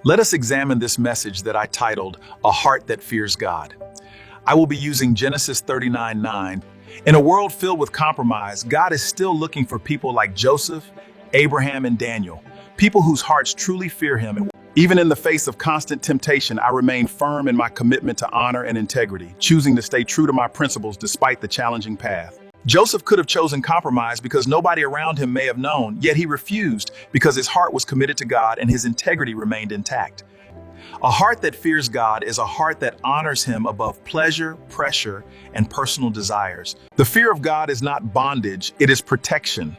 Let us examine this message that I titled, A Heart That Fears God. I will be using Genesis 39:9. In a world filled with compromise, God is still looking for people like Joseph, Abraham, and Daniel, people whose hearts truly fear him. And even in the face of constant temptation, I remain firm in my commitment to honor and integrity, choosing to stay true to my principles despite the challenging path. Joseph could have chosen compromise because nobody around him may have known, yet he refused because his heart was committed to God and his integrity remained intact. A heart that fears God is a heart that honors him above pleasure, pressure, and personal desires. The fear of God is not bondage, it is protection.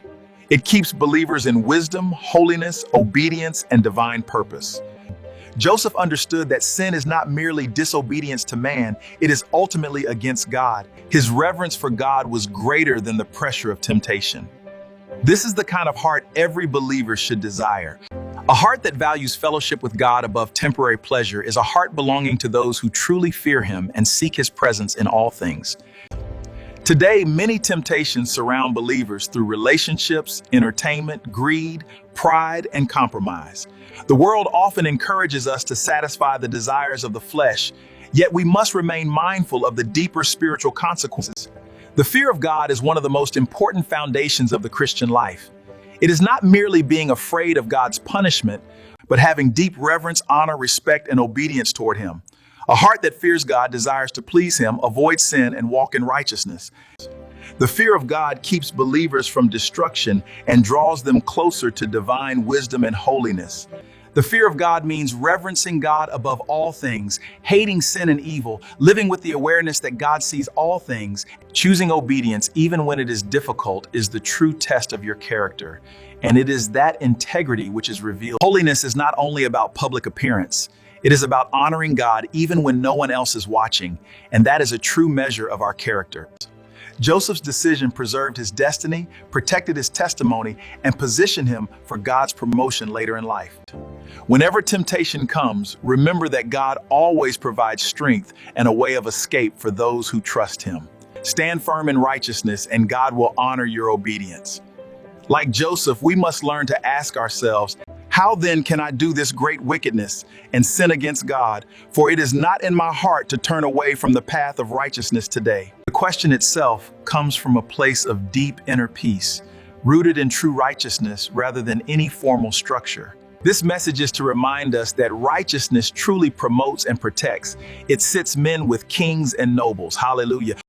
It keeps believers in wisdom, holiness, obedience, and divine purpose. Joseph understood that sin is not merely disobedience to man, it is ultimately against God. His reverence for God was greater than the pressure of temptation. This is the kind of heart every believer should desire. A heart that values fellowship with God above temporary pleasure is a heart belonging to those who truly fear him and seek his presence in all things. Today, many temptations surround believers through relationships, entertainment, greed, pride, and compromise. The world often encourages us to satisfy the desires of the flesh, yet we must remain mindful of the deeper spiritual consequences. The fear of God is one of the most important foundations of the Christian life. It is not merely being afraid of God's punishment, but having deep reverence, honor, respect, and obedience toward him. A heart that fears God desires to please him, avoid sin, and walk in righteousness. The fear of God keeps believers from destruction and draws them closer to divine wisdom and holiness. The fear of God means reverencing God above all things, hating sin and evil, living with the awareness that God sees all things. Choosing obedience, even when it is difficult, is the true test of your character. And it is that integrity which is revealed. Holiness is not only about public appearance. It is about honoring God even when no one else is watching, and that is a true measure of our character. Joseph's decision preserved his destiny, protected his testimony, and positioned him for God's promotion later in life. Whenever temptation comes, remember that God always provides strength and a way of escape for those who trust him. Stand firm in righteousness, and God will honor your obedience. Like Joseph, we must learn to ask ourselves, how then can I do this great wickedness and sin against God? For it is not in my heart to turn away from the path of righteousness today. The question itself comes from a place of deep inner peace, rooted in true righteousness rather than any formal structure. This message is to remind us that righteousness truly promotes and protects. It sits men with kings and nobles. Hallelujah.